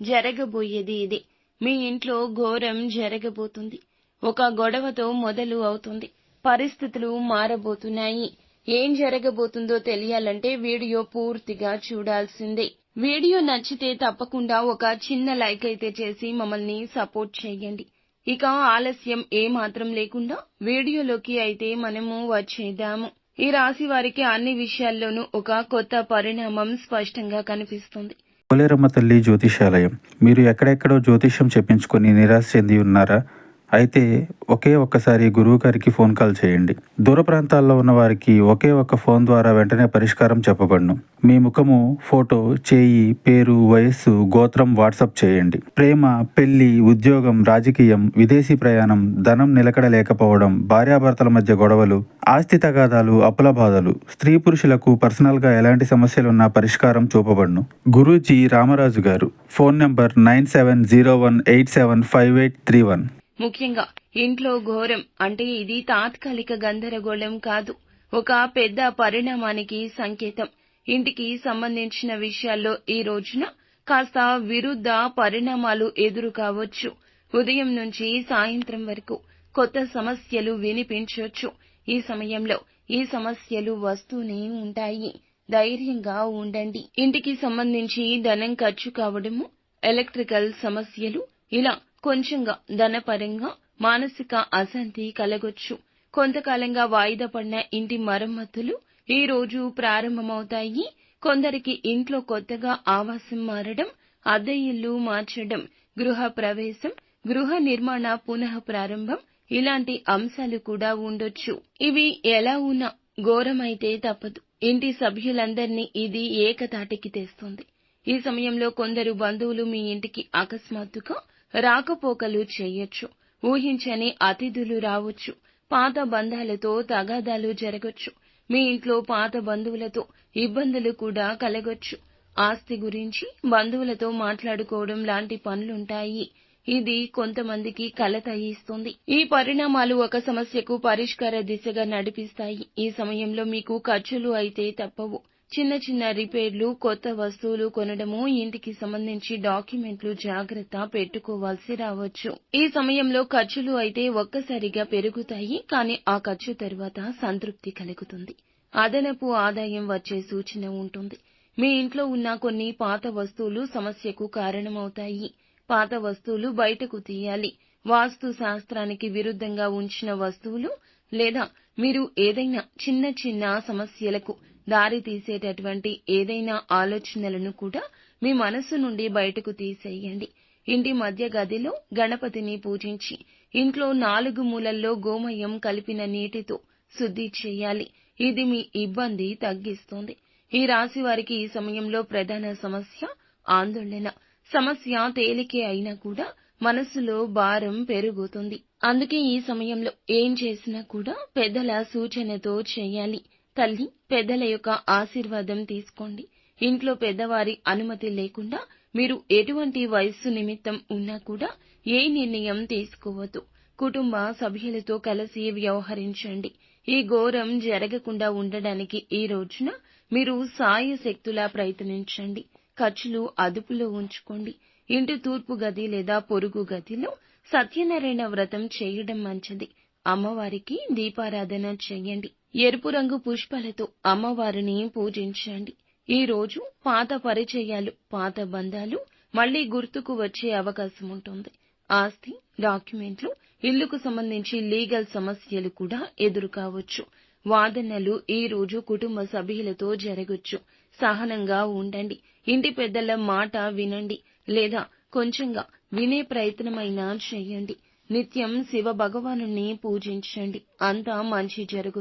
జరగబోయేది ఇదే. మీ ఇంట్లో ఘోరం జరగబోతుంది. ఒక గొడవతో మొదలు అవుతుంది. పరిస్థితులు మారబోతున్నాయి. ఏం జరగబోతుందో తెలియాలంటే వీడియో పూర్తిగా చూడాల్సిందే. వీడియో నచ్చితే తప్పకుండా ఒక చిన్న లైక్ అయితే చేసి మమ్మల్ని సపోర్ట్ చేయండి. ఇక ఆలస్యం ఏమాత్రం లేకుండా వీడియోలోకి అయితే మనము వచ్చేద్దాము. ఈ రాశి వారికి అన్ని విషయాల్లోనూ ఒక కొత్త పరిణామం స్పష్టంగా కనిపిస్తుంది. పోలేరమ్మ తల్లి జ్యోతిషాలయం. మీరు ఎక్కడెక్కడో జ్యోతిష్యం చెప్పించుకొని నిరాశ చెంది ఉన్నారా? అయితే ఒకే ఒక్కసారి గురువు గారికి ఫోన్ కాల్ చేయండి. దూర ప్రాంతాల్లో ఉన్న వారికి ఒకే ఒక్క ఫోన్ ద్వారా వెంటనే పరిష్కారం చెప్పబడును. మీ ముఖము, ఫోటో, చేయి, పేరు, వయస్సు, గోత్రం వాట్సాప్ చేయండి. ప్రేమ, పెళ్లి, ఉద్యోగం, రాజకీయం, విదేశీ ప్రయాణం, ధనం నిలకడ లేకపోవడం, భార్యాభర్తల మధ్య గొడవలు, ఆస్తి తగాదాలు, అప్పుల బాధలు, స్త్రీ పురుషులకు పర్సనల్ గా ఎలాంటి సమస్యలున్నా పరిష్కారం చూపబడును. గురూజీ రామరాజు గారు. Phone number 9701875831. ముఖ్యంగా ఇంట్లో ఘోరం అంటే ఇది తాత్కాలిక గందరగోళం కాదు, ఒక పెద్ద పరిణామానికి సంకేతం. ఇంటికి సంబంధించిన విషయాల్లో ఈ రోజున కాస్త విరుద్ధ పరిణామాలు ఎదురు కావచ్చు. ఉదయం నుంచి సాయంత్రం వరకు కొత్త సమస్యలు వినిపించవచ్చు. ఈ సమయంలో ఈ సమస్యలు వస్తూనే ఉంటాయి. ధైర్యంగా ఉండండి. ఇంటికి సంబంధించి ధనం ఖర్చు కావడము, ఎలక్ట్రికల్ సమస్యలు, ఇలా కొంచెంగా ధనపరంగా మానసిక అశాంతి కలగొచ్చు. కొంతకాలంగా వాయిదా పడిన ఇంటి మరమ్మతులు ఈ రోజు ప్రారంభమవుతాయి. కొందరికి ఇంట్లో కొత్తగా ఆవాసం మారడం, అద్దె ఇల్లు మార్చడం, గృహ ప్రవేశం, గృహ నిర్మాణ పునః ప్రారంభం, ఇలాంటి అంశాలు కూడా ఉండొచ్చు. ఇవి ఎలా ఉన్నా ఘోరమైతే తప్పదు. ఇంటి సభ్యులందరినీ ఇది ఏకతాటికి తెస్తుంది. ఈ సమయంలో కొందరు బంధువులు మీ ఇంటికి అకస్మాత్తుగా రాకపోకలు చేయొచ్చు. ఊహించని అతిథులు రావచ్చు. పాత బంధాలతో తగాదాలు జరగొచ్చు. మీ ఇంట్లో పాత బంధువులతో ఇబ్బందులు కూడా కలగొచ్చు. ఆస్తి గురించి బంధువులతో మాట్లాడుకోవడం లాంటి పనులుంటాయి. ఇది కొంతమందికి కలత ఇస్తుంది. ఈ పరిణామాలు ఒక సమస్యకు పరిష్కార దిశగా నడిపిస్తాయి. ఈ సమయంలో మీకు ఖర్చులు అయితే తప్పవు. చిన్న చిన్న రిపేర్లు, కొత్త వస్తువులు కొనడము, ఇంటికి సంబంధించి డాక్యుమెంట్లు జాగ్రత్త పెట్టుకోవాల్సి రావచ్చు. ఈ సమయంలో ఖర్చులు అయితే ఒక్కసారిగా పెరుగుతాయి, కానీ ఆ ఖర్చు తర్వాత సంతృప్తి కలుగుతుంది. అదనపు ఆదాయం వచ్చే సూచన ఉంటుంది. మీ ఇంట్లో ఉన్న కొన్ని పాత వస్తువులు సమస్యకు కారణమవుతాయి. పాత వస్తువులు బయటకు తీయాలి. వాస్తు శాస్త్రానికి విరుద్ధంగా ఉంచిన వస్తువులు లేదా మీరు ఏదైనా చిన్న చిన్న సమస్యలకు దారి తీసేటటువంటి ఏదైనా ఆలోచనలను కూడా మీ మనస్సు నుండి బయటకు తీసేయండి. ఇంటి మధ్య గదిలో గణపతిని పూజించి ఇంట్లో 4 మూలల్లో గోమయం కలిపిన నీటితో శుద్ధి చేయాలి. ఇది మీ ఇబ్బంది తగ్గిస్తుంది. ఈ రాశి వారికి ఈ సమయంలో ప్రధాన సమస్య ఆందోళన. సమస్య తేలికే అయినా కూడా మనసులో భారం పెరుగుతుంది. అందుకే ఈ సమయంలో ఏం చేసినా కూడా పెద్దల సూచనతో చేయాలి. తల్లి, పెద్దల యొక్క ఆశీర్వాదం తీసుకోండి. ఇంట్లో పెద్దవారి అనుమతి లేకుండా మీరు ఎటువంటి వయస్సు నిమిత్తం ఉన్నా కూడా ఏ నిర్ణయం తీసుకోవద్దు. కుటుంబ సభ్యులతో కలిసి వ్యవహరించండి. ఈ ఘోరం జరగకుండా ఉండడానికి ఈ రోజున మీరు సాయశక్తులా ప్రయత్నించండి. ఖర్చులు అదుపులో ఉంచుకోండి. ఇంటి తూర్పు గది లేదా పొరుగు గదిలో సత్యనారాయణ వ్రతం చేయడం మంచిది. అమ్మవారికి దీపారాధన చేయండి. ఎరుపు రంగు పుష్పాలతో అమ్మవారిని పూజించండి. ఈ రోజు పాత పరిచయాలు, పాత బంధాలు మళ్లీ గుర్తుకు వచ్చే అవకాశం ఉంటుంది. ఆస్తి, డాక్యుమెంట్లు, ఇల్లుకు సంబంధించి లీగల్ సమస్యలు కూడా ఎదురు కావచ్చు. వాదనలు ఈ రోజు కుటుంబ సభ్యులతో జరగొచ్చు. సహనంగా ఉండండి. ఇంటి పెద్దల మాట వినండి లేదా కొంచెంగా వినే ప్రయత్నమైనా చేయండి. నిత్యం శివ భగవానుని పూజించండి. అంతా మంచి జరుగుతుంది.